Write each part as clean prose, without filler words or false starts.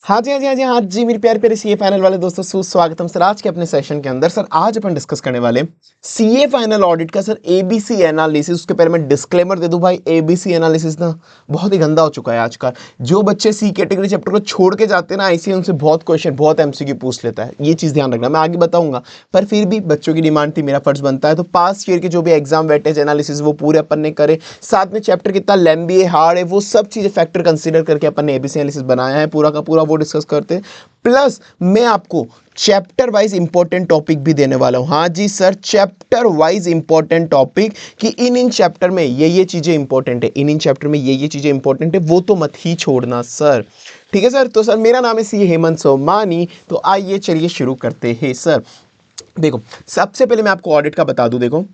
हाँ जी, हाँ जी, हाँ जी, हाँ जी, मेरे प्यारे प्यारे सीए फाइनल वाले दोस्तों, सुस्वागतम सर आज के अपने सेशन के अंदर। सर आज अपन डिस्कस करने वाले सीए फाइनल ऑडिट का सर एबीसी एनालिसिस। उसके पहले मैं डिस्क्लेमर दे दूं भाई, एबीसी एनालिसिस ना बहुत ही गंदा हो चुका है आजकल। जो बच्चे सी कैटेगरी चैप्टर को छोड़ के जाते हैं ना आईसीए, उनसे बहुत क्वेश्चन, बहुत एमसीक्यू पूछ लेता है। ये चीज ध्यान रखना, मैं आगे बताऊंगा, पर फिर भी बच्चों की डिमांड थी, मेरा फर्ज बनता है। तो पास्ट ईयर के जो भी एग्जाम वेटेज एनालिसिस वो पूरे अपन ने करे, साथ में चैप्टर कितना लेंथी है, हार्ड है, वो सब चीजें फैक्टर कंसीडर करके अपन ने एबीसी एनालिसिस बनाया है पूरा का पूरा, वो डिस्कस करते हैं। प्लस मैं आपको चैप्टर वाइज इंपॉर्टेंट टॉपिक भी देने वाला हूं। हाँ जी sir, chapter wise important topic कि इन चैप्टर में ये चीजें इंपॉर्टेंट है, इन चैप्टर में ये चीजें इंपॉर्टेंट है, वो तो मत ही छोड़ना सर। ठीक है सर। तो सर मेरा नाम है सी हेमंत सोमानी। तो आइए चलिए शुरू करते हैं सर। देखो सबसे पहले मैं आपको ऑडिट का बता दूं। देखो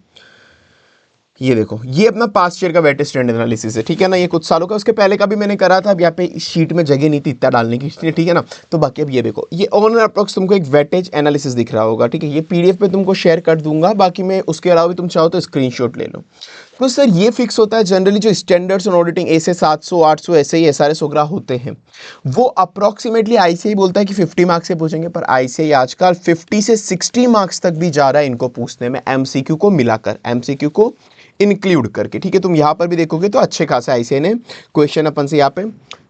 ये देखो, ये अपना पास्ट ईयर का वेटेज ट्रेंड एनालिसिस है, ठीक है ना। ये कुछ सालों का, उसके पहले का भी मैंने करा था। अब यहाँ पे इस शीट में जगह नहीं थी इतना डालने की, इसलिए ठीक है ना। तो बाकी अब ये देखो, ये ऑन अप्रोक्स तुमको एक वेटेज एनालिसिस दिख रहा होगा, ठीक है। ये पीडीएफ पे तुमको शेयर कर दूंगा, बाकी मैं उसके अलावा भी तुम चाहो तो स्क्रीनशॉट ले लो। तो सर ये फिक्स होता है जनरली जो स्टैंडर्ड्स ऑन ऑडिटिंग ऐसे 700 800 ऐसे ही एसआरएस वगैरह होते हैं, वो अप्रोक्सीमेटली आईसीआई बोलता है कि 50 मार्क्स से पूछेंगे, पर आईसीआई आजकल 50 से 60 मार्क्स तक भी जा रहा है इनको पूछने में, एमसीक्यू को मिलाकर, एमसीक्यू को इंक्लूड करके, ठीक है। तुम यहां पर भी देखोगे तो अच्छे खासे आईसीआई ने क्वेश्चन अपन से यहाँ पे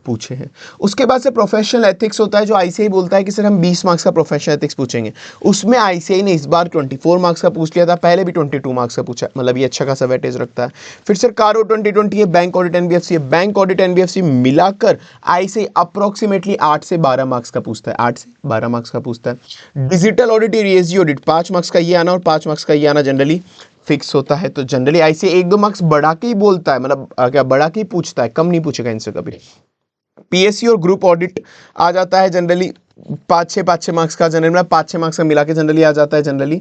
पूछे हैं। उसके बाद से प्रोफेशनल एथिक्स होता है, जो आईसीआई बोलता है कि सर हम 20 मार्क्स का प्रोफेशनल एथिक्स पूछेंगे। उसमें आईसीआई ने इस बार 24 मार्क्स का पूछ लिया था, पहले भी 22 मार्क्स का पूछा, मतलब ये अच्छा खासा वेटेज रखता है। फिर सर कारो 2020 है, बैंक ऑडिट एनबीएफसी है, बैंक ऑडिट एनबीएफसी मिलाकर आईसीआई अप्रोक्सीमेटली 8 से 12 मार्क्स का पूछता है, 8 से 12 मार्क्स का पूछता है। Digital audit, ESG audit 5 marks का ये आना और 5 मार्क्स का ये आना जनरली फिक्स होता है। तो जनरली आईसीआई 1-2 मार्क्स बढ़ा के ही बोलता है, मतलब क्या बढ़ा के ही पूछता है, कम नहीं पूछेगा इनसे कभी। पीएससी और ग्रुप ऑडिट आ जाता है जनरली 5-6 मार्क्स का, जनरली में 5-6 मार्क्स का मिला के जनरली आ जाता है। जनरली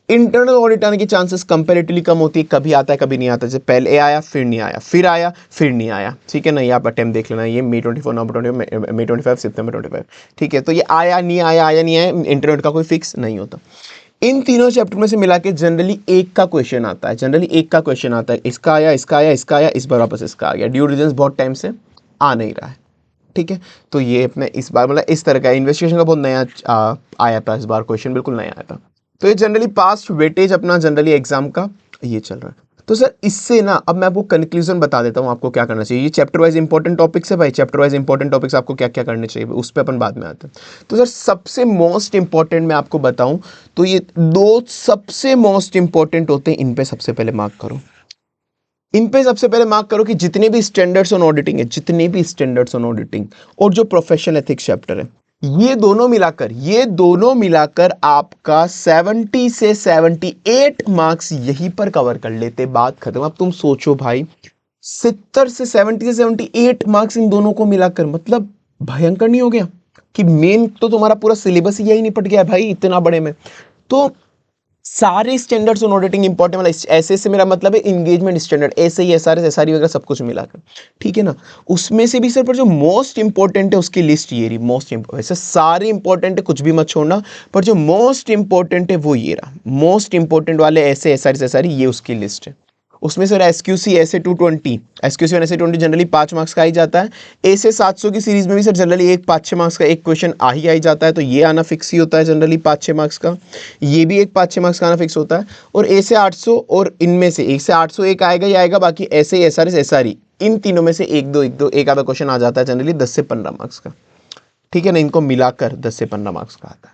इंटरनल ऑडिट आने की चांसेस कंपैरेटिवली कम होती है, कभी आता है कभी नहीं आता, जैसे पहले आया फिर नहीं आया, फिर आया फिर नहीं आया, ठीक है ना। ये आप अटेम्प्ट देख लेना, ये मई 24 नवंबर 25 मई 25 सितंबर 25, ठीक है। तो ये आया नहीं आया, आया नहीं आया, इंटरनेट का कोई फिक्स नहीं होता। इन तीनों चैप्टर में से मिला के जनरली एक का क्वेश्चन आता है, जनरली एक का क्वेश्चन आता है, इसका आया इसका आया इसका आया, इस बार वापस इसका आ गया। ड्यू डिलिजेंस बहुत टाइम से आ नहीं रहा है, ठीक है। तो ये अपने इस बार मतलब इस तरह का इन्वेस्टिगेशन का बहुत नया आया था, इस बार क्वेश्चन बिल्कुल नया आया था। तो ये जनरली पास्ट वेटेज अपना जनरली एग्जाम का ये चल रहा है। तो सर इससे ना अब मैं आपको कंक्लूजन बता देता हूँ आपको क्या करना चाहिए। ये चैप्टर वाइज इंपॉर्टेंट टॉपिक्स है भाई, चैप्टर वाइज इंपॉर्टेंट टॉपिक्स आपको क्या क्या करने चाहिए उस पर अपन बाद में आते हैं। तो सर सबसे मोस्ट इंपॉर्टेंट मैं आपको बताऊं तो ये दो सबसे मोस्ट इंपॉर्टेंट होते हैं, इन पे सबसे पहले मार्क करो। इन पे सबसे पहले मार्क करो कि जितने भी स्टैंडर्ड्स ऑन ऑडिटिंग है, जितने भी स्टैंडर्ड्स ऑन ऑडिटिंग और जो प्रोफेशनल एथिक्स चैप्टर है, ये दोनों मिलाकर आपका 70 से 78 मार्क्स यहीं पर कवर कर लेते, बात खत्म। अब तुम सोचो भाई, 70 से 78 मार्क्स इन दोनों को मिलाकर, मतलब भयंकर नहीं हो गया कि मेन तो तुम्हारा पूरा सिलेबस यही निपट गया है भाई इतना बड़े में। तो सारे स्टैंडर्ड्स ऑन ऑडिटिंग इंपॉर्टेंट, मतलब ऐसे से मेरा मतलब है इंगेजमेंट स्टैंडर्ड, ऐसे ही एसआरएस एसआरई वगैरह सब कुछ मिलाकर, ठीक है ना। उसमें से भी सर पर जो मोस्ट इंपॉर्टेंट है उसकी लिस्ट ये रही, मोस्ट इंपॉर्टेंट, वैसे सारे इंपॉर्टेंट है कुछ भी मत छोड़ना, पर जो मोस्ट इंपॉर्टेंट है वो ये रहा, मोस्ट इंपॉर्टेंट वाले ऐसे एसआरएस एसआरई, ये उसकी लिस्ट है। उसमें सर एसक्यूसी ऐसे 220, एसक्यूसी ऐसे 20 जनरली 5 मार्क्स का ही जाता है। ऐसे 700 की सीरीज में भी सर जनरली एक 5-6 मार्क्स का एक क्वेश्चन आ ही जाता है, तो ये आना फिक्स ही होता है जनरली 5-6 मार्क्स का। ये भी एक 5-6 मार्क्स का आना फिक्स होता है। और ऐसे 800 और इनमें से एक से 800 एक आएगा ही आएगा, बाकी ऐसे ही एसआरएस एसआरई इन तीनों में से एक आधा क्वेश्चन आ जाता है जनरली 10 से 15 मार्क्स का, ठीक है ना। इनको मिलाकर 10 से 15 मार्क्स का आता है।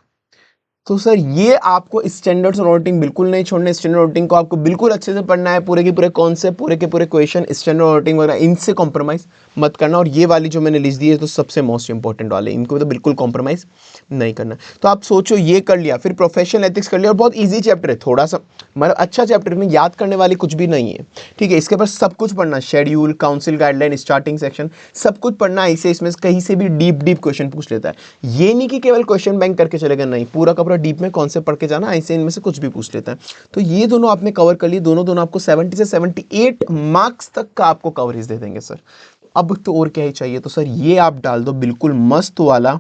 तो सर ये आपको स्टैंडर्ड्स ऑन ऑडिटिंग बिल्कुल नहीं छोड़ना, स्टैंडर्ड ऑडिटिंग को आपको बिल्कुल अच्छे से पढ़ना है, पूरे के पूरे कॉन्सेप्ट, पूरे के पूरे क्वेश्चन, स्टैंडर्ड ऑडिटिंग वगैरह इनसे कॉम्प्रोमाइज मत करना। और ये वाली जो मैंने लिस्ट दी है तो सबसे मोस्ट इंपॉर्टेंट वाले, इनको तो बिल्कुल कॉम्प्रोमाइज नहीं करना। तो आप सोचो ये कर लिया, फिर प्रोफेशनल एथिक्स कर लिया, और बहुत ईजी चैप्टर है, थोड़ा सा मतलब अच्छा चैप्टर में याद करने वाली कुछ भी नहीं है, ठीक है। इसके बाद सब कुछ पढ़ना, schedule, council guideline, starting section, सब कुछ पढ़ना। ऐसे इसमें कहीं से भी डीप क्वेश्चन पूछ लेता है, ये नहीं कि केवल क्वेश्चन बैंक करके चलेगा, नहीं, पूरा का पूरा डीप में कॉन्सेप्ट पढ़ के जाना, ऐसे इनमें से कुछ भी पूछ लेता है। तो ये दोनों आपने कवर कर लिए, दोनों आपको 70 से 78 मार्क्स तक का आपको कवरेज दे देंगे सर। अब तो और क्या ही चाहिए। तो सर ये आप डाल दो बिल्कुल मस्त वाला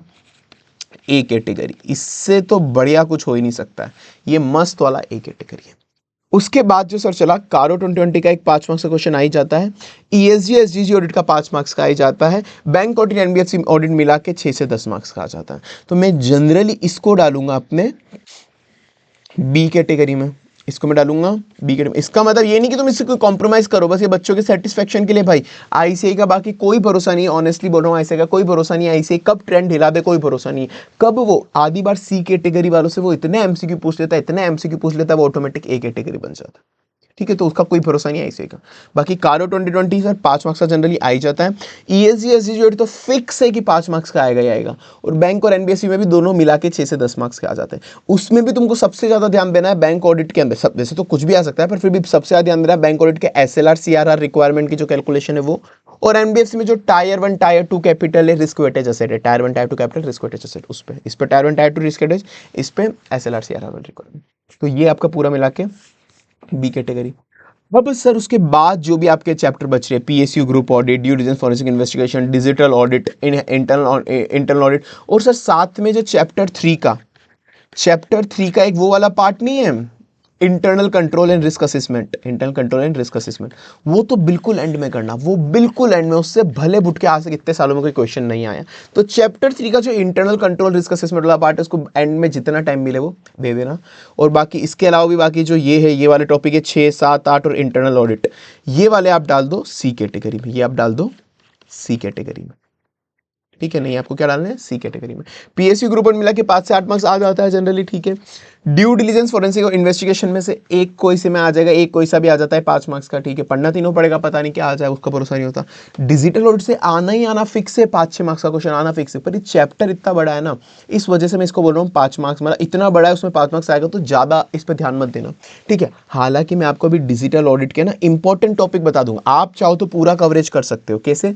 ए कैटेगरी, इससे तो बढ़िया कुछ हो ही नहीं सकता है, ये मस्त वाला ए कैटेगरी है। उसके बाद जो सर चला कारो 2020 का एक 5 मार्क्स का क्वेश्चन आ ही जाता है, ईएसजी एसजीजी ऑडिट का 5 मार्क्स का आ ही जाता है, बैंक ऑडिट एनबीएफसी ऑडिट मिला के 6 से 10 मार्क्स का आ जाता है। तो मैं जनरली इसको डालूंगा अपने बी कैटेगरी में, इसको मैं डालूंगा बी कैटेगरी। इसका मतलब ये नहीं कि तुम इससे कोई कॉम्प्रोमाइज करो, बस ये बच्चों के सेटिस्फेक्शन के लिए भाई। आईसीआई का बाकी कोई भरोसा नहीं है, ऑनेस्टली बोल रहा हूँ, आईसीआई का कोई भरोसा नहीं है, आईसीआई कब ट्रेंड हिला दे कोई भरोसा नहीं है। कब वो आधी बार सी कैटेगरी वालों से वो इतने एमसीक्यू पूछ लेता है, इतने एमसीक्यू पूछ लेता है, वो ऑटोमेटिक ए कैटेगरी बन जाता है। ठीक है, तो उसका कोई भरोसा नहीं है आईसीआई का। बाकी कारो 2020 सर 5 मार्क्स का जनरली आ ही जाता है। ईएसजी एसजीजी तो फिक्स है कि 5 मार्क्स का आएगा ही आएगा। और बैंक और एनबीएफसी में भी दोनों मिला के 6 से 10 मार्क्स के आ जाते हैं। उसमें भी तुमको सबसे ज्यादा ध्यान देना है बैंक ऑडिट के अंदर, सब वैसे तो कुछ भी आ सकता है, पर फिर भी सबसे ज्यादा ध्यान देना है बैंक ऑडिट के एसएलआर सीआरआर रिक्वायरमेंट की जो कैलकुलेशन है वो, और एनबीएफसी में जो टायर 1 टायर 2 कैपिटल है, रिस्क वेटेज एसेट है, tyre 1 tyre 2 capital risk weightage asset, उस पे इस पे टायर 1 टायर 2 रिस्क वेटेज, इस पे एसएलआर सीआरआर रिक्वायरमेंट। तो ये आपका पूरा मिला के बी कैटेगरी। अब सर उसके बाद जो भी आपके चैप्टर बच रहे हैं, PSU group audit, due diligence forensic investigation, digital audit, internal audit, और सर साथ में जो चैप्टर 3 का एक वो वाला पार्ट नहीं है, internal control and risk assessment, internal control and risk assessment, वो तो बिल्कुल एंड में करना, वो बिल्कुल एंड में, उससे भले बुट के आज तक इतने सालों में कोई क्वेश्चन नहीं आया। तो चैप्टर 3 का जो इंटरनल कंट्रोल रिस्क असेसमेंट वाला पार्ट है, उसको एंड में जितना टाइम मिले वो दे देना। और बाकी इसके अलावा भी बाकी जो ये है, ये वाले टॉपिक है 6, 7, 8 और इंटरनल ऑडिट, ये वाले आप डाल दो सी कैटेगरी में, ये आप डाल दो सी कैटेगरी में। ठीक है, नहीं आपको क्या डालना है, सी कैटेगरी में। पीएसयू ग्रुप और मिला के 5 से 8 मार्क्स आ जाता है जनरली। ठीक है, ड्यू डिलिजेंस फॉरेंसिक और इन्वेस्टिगेशन में से एक कोई से में आ जाएगा, एक कोई सा भी आ जाता है 5 मार्क्स का। ठीक है, पढ़ना तीनों पड़ेगा, पता नहीं क्या आ जाए उसका भरोसा नहीं होता। डिजिटल ऑडिट से आना ही आना फिक्स है, 5-6 मार्क्स का क्वेश्चन आना फिक्स है, पर ये चैप्टर इतना बड़ा है ना, इस वजह से मैं इसको बोल रहा हूँ 5 मार्क्स, मतलब इतना बड़ा है उसमें 5 मार्क्स आएगा, तो ज़्यादा इस पर ध्यान मत देना। ठीक है, हालांकि मैं आपको अभी डिजिटल ऑडिट के ना इंपॉर्टेंट टॉपिक बता दूंगा, आप चाहो तो पूरा कवरेज कर सकते हो। कैसे?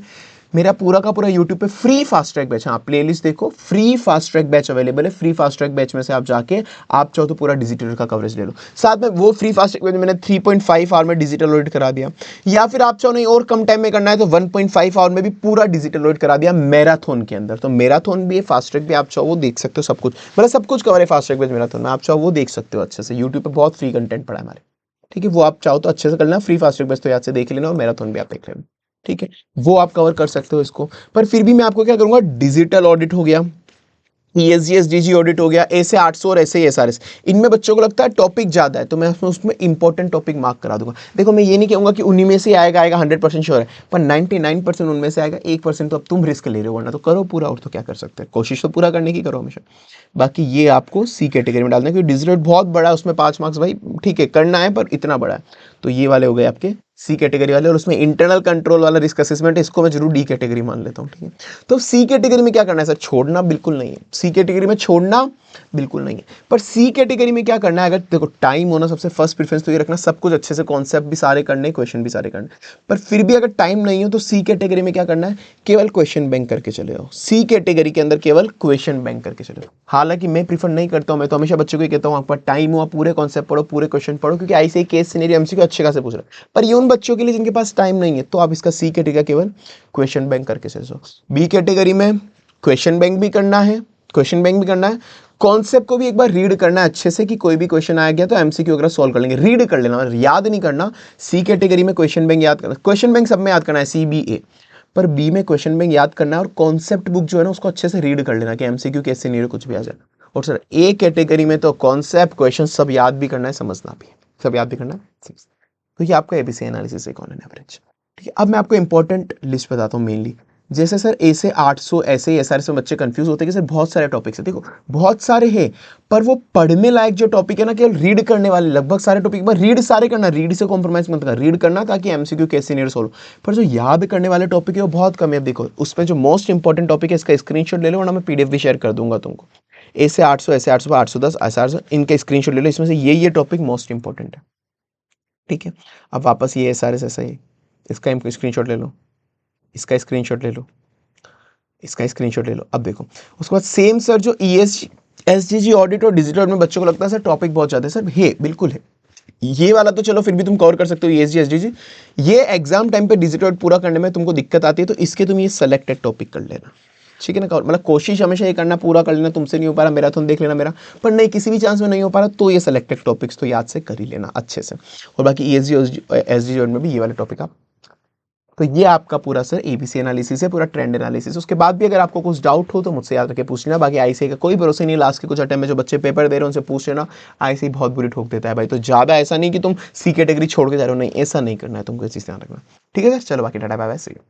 मेरा पूरा का पूरा यूट्यूब पे फ्री फास्ट ट्रैक बैच, हाँ प्लेलिस्ट देखो, free fast track batch available है। फ्री फास्ट ट्रैक बैच में से आप जाके आप चाहो तो पूरा डिजिटल का कवरेज ले लो। साथ में वो फ्री फास्ट ट्रैक बैच मैंने 3.5 आवर में डिजिटल ऑडिट करा दिया, या फिर आप चाहो नहीं और कम टाइम में करना है तो 1.5 आवर में भी पूरा डिजिटल ऑडिट करा दिया मैराथन के अंदर। तो मैराथन भी है, फास्ट ट्रैक भी, आप चाहो वो देख सकते हो, सब कुछ मतलब सब कुछ कवर है फास्ट ट्रैक बैच मैराथन में, आप चाहो वो देख सकते हो अच्छे से। यूट्यूब पे बहुत फ्री कंटेंट पड़ा है हमारे। ठीक है, वो आप चाहो तो अच्छे से कर लेना, फ्री फास्ट ट्रैक बैच तो याद से देख लेना, और मैराथन भी आप देख लेना। ठीक है, वो आप कवर कर सकते हो इसको। पर फिर भी मैं आपको क्या करूंगा, डिजिटल ऑडिट हो गया, ईएसजी एसजीजी ऑडिट हो गया, ऐसे 800 और ऐसे एसआरएस, इनमें बच्चों को लगता है टॉपिक ज्यादा है, तो मैं उसमें इंपॉर्टेंट टॉपिक मार्क करा दूंगा। देखो मैं ये नहीं कहूंगा कि उन्हीं में से आएगा 100% श्योर है, पर 99% उनमें से आएगा, 1% तो अब तुम रिस्क ले रहे हो, वरना तो करो पूरा, और तो क्या कर सकते हैं, कोशिश तो पूरा करने की करो हमेशा। बाकी ये आपको सी कैटेगरी में डालना है, क्योंकि डिजिटल बहुत बड़ा है, उसमें 5 मार्क्स भाई ठीक है करना है, पर इतना बड़ा है। तो ये वाले हो गए आपके सी कैटेगरी वाले, और उसमें इंटरनल कंट्रोल वाला रिस्क असेसमेंट है, इसको मैं जरूर डी कैटेगरी मान लेता हूँ। ठीक है, तो सी कैटेगरी में क्या करना है सर, छोड़ना बिल्कुल नहीं है, सी कैटेगरी में छोड़ना बिल्कुल नहीं है। पर सी कैटेगरी में क्या करना है, अगर देखो टाइम होना सबसे फर्स्ट प्रेफरेंस तो ये रखना, सब कुछ अच्छे से, कॉन्सेप्ट भी सारे करने, क्वेश्चन भी सारे करने, पर फिर भी अगर टाइम नहीं हो तो सी कैटेगरी में क्या करना है, केवल क्वेश्चन बैंक करके चले जाओ। सी कैटेगरी के अंदर केवल क्वेश्चन बैंक करके चले जाओ। हालांकि मैं प्रीफर नहीं करता हूं, मैं तो हमेशा बच्चों को कहता हूं, आपका टाइम हो आप पूरे कॉन्सेप्ट पढ़ो, पूरे क्वेश्चन पढ़ो, क्योंकि ऐसे ही केस सिनेरियो एमसीक्यू अच्छे खासे पूछ रहा है। पर ये उन बच्चों के लिए जिनके पास टाइम नहीं है, तो आप इसका सी कैटेगरी केवल क्वेश्चन बैंक करके चले जाओ। बी कैटेगरी में क्वेश्चन बैंक भी करना है, क्वेश्चन बैंक भी करना है, कॉन्सेप्ट को भी एक बार रीड करना है अच्छे से, कि कोई भी क्वेश्चन आया गया तो एमसीक्यू वगैरह सॉल्व कर लेंगे, रीड कर लेना, याद नहीं करना। सी कैटेगरी में क्वेश्चन बैंक याद करना, क्वेश्चन बैंक सब में याद करना है, CBA, पर बी में क्वेश्चन बैंक याद करना है, और कॉन्सेप्ट बुक जो है ना उसको अच्छे से रीड कर लेना, कि एमसीक्यू कैसे नहीं कुछ भी आ जाए। और सर ए कैटेगरी में तो कॉन्सेप्ट क्वेश्चन सब याद भी करना है, समझना भी है, सब याद भी करना है। तो ये आपका एबीसी एनालिसिस है, कॉन एन एवरेज। ठीक है, अब मैं आपको इंपॉर्टेंट लिस्ट बताता हूँ मेनली। जैसे सर ए से 800 ऐसे ही एसआरएस में बच्चे कंफ्यूज होते हैं कि सर बहुत सारे टॉपिक्स हैं। देखो बहुत सारे हैं, पर वो पढ़ने लायक जो टॉपिक है ना, केवल रीड करने वाले लगभग सारे टॉपिक, पर रीड सारे करना, रीड से कॉम्प्रोमाइज मत करना, रीड करना ताकि एमसीक्यू कैसे नहीं सोल्व। पर जो याद करने वाले टॉपिक है वो बहुत कम है। अब देखो उसमें जो मोस्ट इंपॉर्टेंट टॉपिक है, इसका स्क्रीनशॉट ले लो, वरना मैं पीडीएफ भी शेयर कर दूंगा तुमको। ए से 800 ऐसे 800 810 800 इनका स्क्रीनशॉट ले लो, इसमें से ये टॉपिक मोस्ट इंपॉर्टेंट है। ठीक है, अब वापस ये एसआरएस ऐसा ही, इसका स्क्रीनशॉट ले लो, इसका स्क्रीनशॉट ले लो, इसका स्क्रीनशॉट ले लो। अब देखो उसके बाद सेम सर जो एसजीजी ऑडिट और डिजिटल में बच्चों को लगता है सर टॉपिक बहुत ज़्यादा है, सर है बिल्कुल है, ये वाला तो चलो फिर भी तुम कवर कर सकते हो, ईएसजी एसजीजी। ये एग्जाम टाइम पे डिजिटल पूरा करने में तुमको दिक्कत आती है, तो इसके तुम ये सेलेक्टेड टॉपिक कर लेना। ठीक है ना, मतलब कोशिश हमेशा ये करना पूरा कर लेना, तुमसे नहीं हो पा रहा मैराथन देख लेना मेरा, पर नहीं किसी भी चांस में नहीं हो पा रहा तो ये सेलेक्टेड टॉपिक्स तो याद से कर ही लेना अच्छे से। और बाकी ईएसजी एसडी में भी ये वाले टॉपिक आप, तो ये आपका पूरा सर एबीसी एनालिसिस है, पूरा ट्रेंड एनालिसिस। उसके बाद भी अगर आपको कुछ डाउट हो तो मुझसे याद रखे पूछ लेना। बाकी आईसीए का कोई भरोसा नहीं, लास्ट के कुछ अटेम्प्ट में जो बच्चे पेपर दे रहे हैं उनसे पूछ लेना, आईसीए बहुत बुरी ठोक देता है भाई। तो ज़्यादा ऐसा नहीं कि तुम सी कैटेगरी छोड़ के जा रहे हो, नहीं ऐसा नहीं करना है तुमको, इस चीज़ ध्यान रखना। ठीक है सर, चलो बाकी tata bye bye, see you.